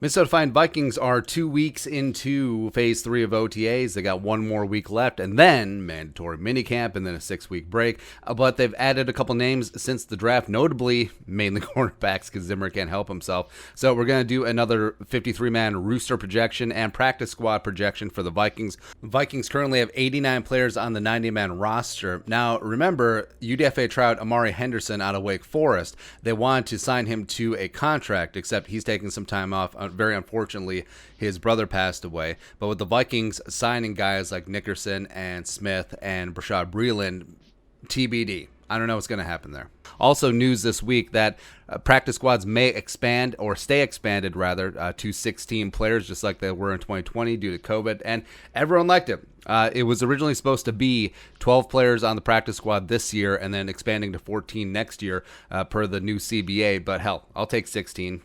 Minnesota Vikings are 2 weeks into phase 3 of OTAs. They got one more week left and then mandatory minicamp and then a 6-week break. But they've added a couple names since the draft, notably mainly cornerbacks because Zimmer can't help himself. So we're going to do another 53-man rooster projection and practice squad projection for the Vikings. The Vikings currently have 89 players on the 90-man roster. Now, remember, UDFA tried Amari Henderson out of Wake Forest. They wanted to sign him to a contract, except he's taking some time off. Very unfortunately, his brother passed away. But with the Vikings signing guys like Nickerson and Smith and Brashad Breeland, TBD. I don't know what's going to happen there. Also, news this week that practice squads may expand or stay expanded, rather, to 16 players, just like they were in 2020 due to COVID, and everyone liked it. It was originally supposed to be 12 players on the practice squad this year and then expanding to 14 next year per the new CBA, but hell, I'll take 16.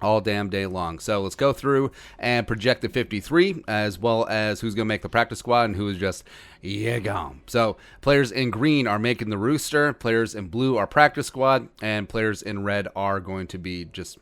All damn day long. So let's go through and project the 53 as well as who's going to make the practice squad and who is just gone. So players in green are making the rooster, players in blue are practice squad, and players in red are going to be just,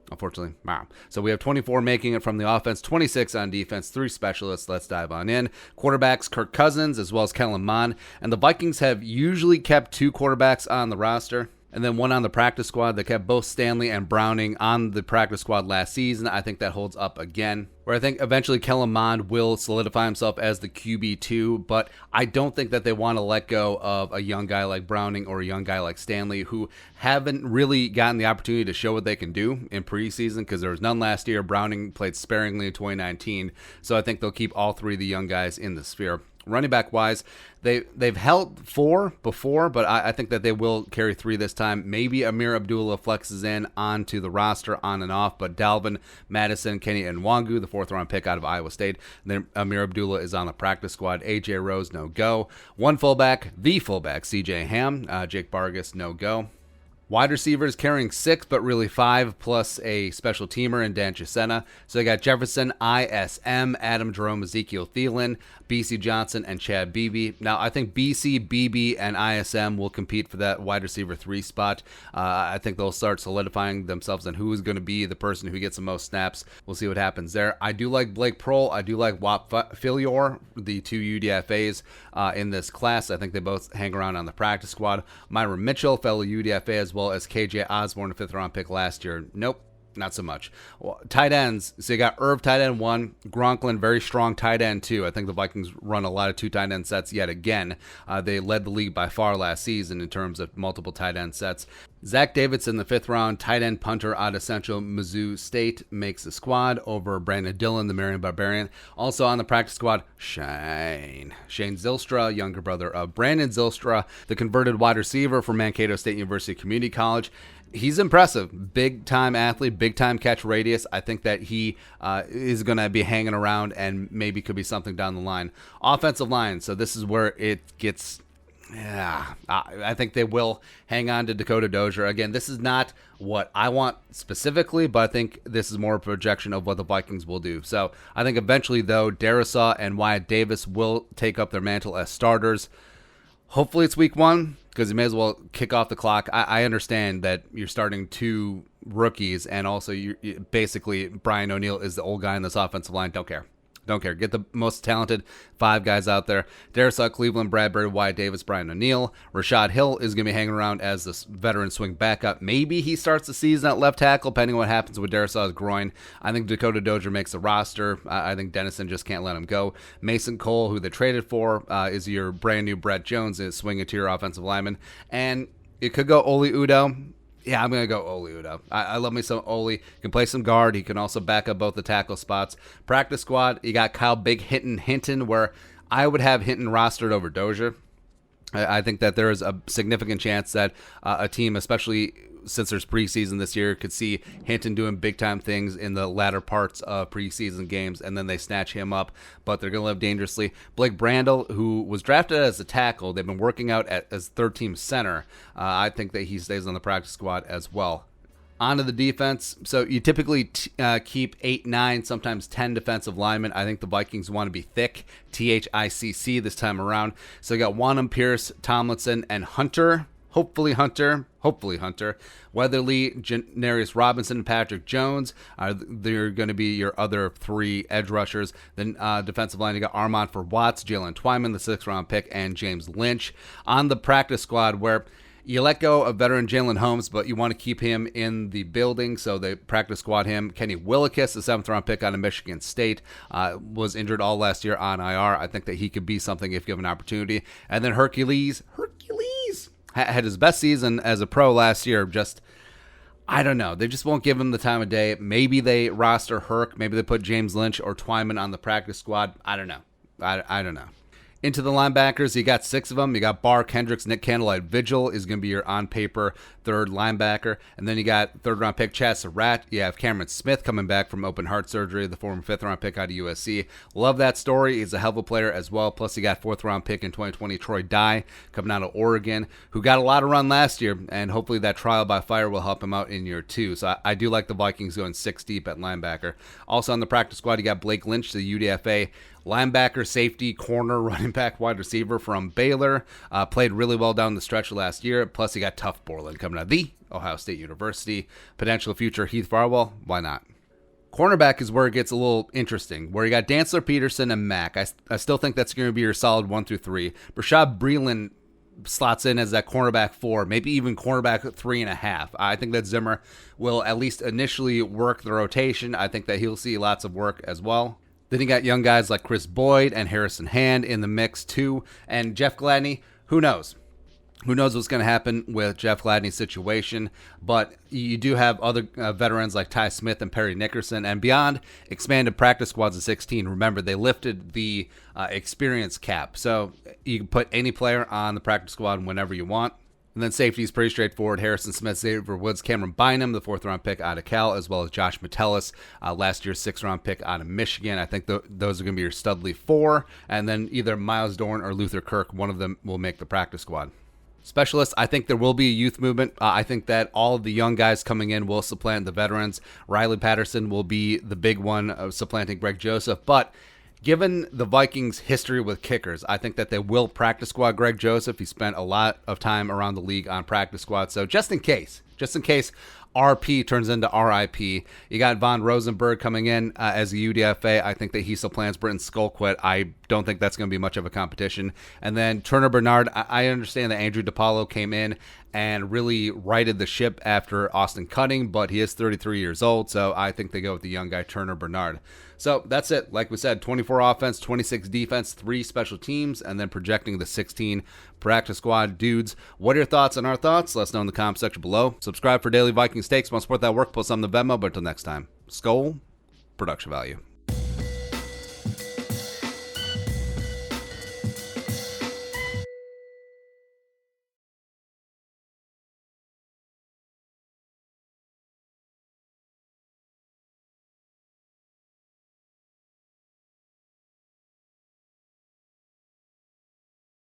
unfortunately, wow. So we have 24 making it from the offense, 26 on defense, 3 specialists. Let's dive on in. Quarterbacks, Kirk Cousins as well as Kellen Mond. And the Vikings have usually kept 2 quarterbacks on the roster and then 1 on the practice squad. They kept both Stanley and Browning on the practice squad last season. I think that holds up again. Where I think eventually Kellen Mond will solidify himself as the QB2, but I don't think that they want to let go of a young guy like Browning or a young guy like Stanley who haven't really gotten the opportunity to show what they can do in preseason because there was none last year. Browning played sparingly in 2019, so I think they'll keep all 3 of the young guys in the sphere. Running back wise, they've held 4 before, but I think that they will carry 3 this time. Maybe Amir Abdullah flexes in onto the roster on and off, but Dalvin, Madison, Kenny Nwangu, the 4th-round pick out of Iowa State. And then Amir Abdullah is on the practice squad. AJ Rose, no go. 1 fullback, the fullback, CJ Ham. Jake Vargas, no go. Wide receivers carrying 6, but really 5, plus a special teamer in Dan Chisena. So they got Jefferson, ISM, Adam Jerome, Ezekiel Thielen, BC Johnson, and Chad Beebe. Now, I think BC, BB, and ISM will compete for that wide receiver 3 spot. I think they'll start solidifying themselves on who is going to be the person who gets the most snaps. We'll see what happens there. I do like Blake Prohl. I do like Wap Filior, the 2 UDFAs in this class. I think they both hang around on the practice squad. Myron Mitchell, fellow UDFA, as well as KJ Osborne, a 5th-round pick last year. Nope. Not so much. Well, tight ends. So you got Irv, tight end 1. Gronklin, very strong tight end 2. I think the Vikings run a lot of 2 tight end sets yet again. They led the league by far last season in terms of multiple tight end sets. Zach Davidson, the 5th round tight end punter out of Central Mizzou State, makes the squad over Brandon Dillon, the Marion Barbarian. Also on the practice squad, Shane Zylstra, younger brother of Brandon Zylstra, the converted wide receiver for Mankato State University Community College. He's impressive. Big-time athlete, big-time catch radius. I think that he is going to be hanging around and maybe could be something down the line. Offensive line, so this is where it gets... Yeah, I think they will hang on to Dakota Dozier. Again, this is not what I want specifically, but I think this is more a projection of what the Vikings will do. So I think eventually, though, Darisaw and Wyatt Davis will take up their mantle as starters. Hopefully it's week 1, because you may as well kick off the clock. I understand that you're starting 2 rookies, and also you basically Brian O'Neill is the old guy in this offensive line. Don't care. Get the most talented 5 guys out there. Darisaw, Cleveland, Bradbury, Wyatt Davis, Brian O'Neill. Rashad Hill is going to be hanging around as this veteran swing backup. Maybe he starts the season at left tackle, depending on what happens with Darisaw's groin. I think Dakota Dozier makes the roster. I think Dennison just can't let him go. Mason Cole, who they traded for, is your brand new Brett Jones, is swing interior offensive lineman. And it could go Oli Udo. Yeah, I'm going to go Oli Udo. I love me some Oli. He can play some guard. He can also back up both the tackle spots. Practice squad, you got Kyle Big Hinton, where I would have Hinton rostered over Dozier. I think that there is a significant chance that a team, especially since there's preseason this year, could see Hinton doing big-time things in the latter parts of preseason games, and then they snatch him up, but they're going to live dangerously. Blake Brandel, who was drafted as a tackle, they've been working out as third-team center. I think that he stays on the practice squad as well. On to the defense. So you typically keep 8, 9, sometimes 10 defensive linemen. I think the Vikings want to be thick, THICC this time around. So you got Wanham, Pierce, Tomlinson, and Hunter. hopefully Hunter, Weatherly, Janarius Robinson, and Patrick Jones. They're going to be your other 3 edge rushers. Then defensive line, you got Armand for Watts, Jalen Twyman, the 6th-round pick, and James Lynch. On the practice squad, where you let go of veteran Jalen Holmes, but you want to keep him in the building, so they practice squad him. Kenny Willekes, the 7th-round pick out of Michigan State, was injured all last year on IR. I think that he could be something if given an opportunity. And then Hercules had his best season as a pro last year. Just, I don't know. They just won't give him the time of day. Maybe they roster Herc. Maybe they put James Lynch or Twyman on the practice squad. I don't know. I don't know. Into the linebackers, you got 6 of them. You got Barr, Kendricks, Nick Candlelight. Vigil is going to be your on-paper 3rd linebacker. And then you got 3rd-round pick Chad Surratt. You have Cameron Smith coming back from open heart surgery, the former 5th-round pick out of USC. Love that story. He's a hell of a player as well. Plus, you got 4th-round pick in 2020, Troy Dye, coming out of Oregon, who got a lot of run last year, and hopefully that trial by fire will help him out in year 2. So I do like the Vikings going 6 deep at linebacker. Also on the practice squad, you got Blake Lynch, the UDFA linebacker, safety, corner, running back, wide receiver from Baylor. Played really well down the stretch last year. Plus, you got Tough Borland coming out of the Ohio State University. Potential future Heath Farwell. Why not? Cornerback is where it gets a little interesting, where you got Dantzler, Peterson, and Mack. I still think that's going to be your solid 1 through 3. Rashad Breeland slots in as that cornerback 4, maybe even cornerback 3.5. I think that Zimmer will at least initially work the rotation. I think that he'll see lots of work as well. Then you got young guys like Chris Boyd and Harrison Hand in the mix too. And Jeff Gladney, who knows? Who knows what's going to happen with Jeff Gladney's situation? But you do have other veterans like Ty Smith and Perry Nickerson. And beyond expanded practice squads of 16, remember, they lifted the experience cap. So you can put any player on the practice squad whenever you want. And then safety is pretty straightforward. Harrison Smith, Xavier Woods, Cameron Bynum, the 4th-round pick out of Cal, as well as Josh Metellus, last year's 6th-round pick out of Michigan. I think those are going to be your Studley 4. And then either Miles Dorn or Luther Kirk, one of them will make the practice squad. Specialists, I think there will be a youth movement. I think that all of the young guys coming in will supplant the veterans. Riley Patterson will be the big one of supplanting Greg Joseph. But given the Vikings' history with kickers, I think that they will practice squad Greg Joseph. He spent a lot of time around the league on practice squad. So just in case RP turns into RIP. You got Von Rosenberg coming in as a UDFA. I think that he supplants Britton Skullquit. I don't think that's going to be much of a competition. And then Turner Bernard, I understand that Andrew DiPaolo came in and really righted the ship after Austin Cutting, but he is 33 years old, so I think they go with the young guy, Turner Bernard. So that's it. Like we said, 24 offense, 26 defense, 3 special teams, and then projecting the 16 practice squad dudes. What are your thoughts on our thoughts? Let us know in the comment section below. Subscribe for daily Vikings takes. Want to support that work? Post on the Venmo. But until next time, Skol, production value.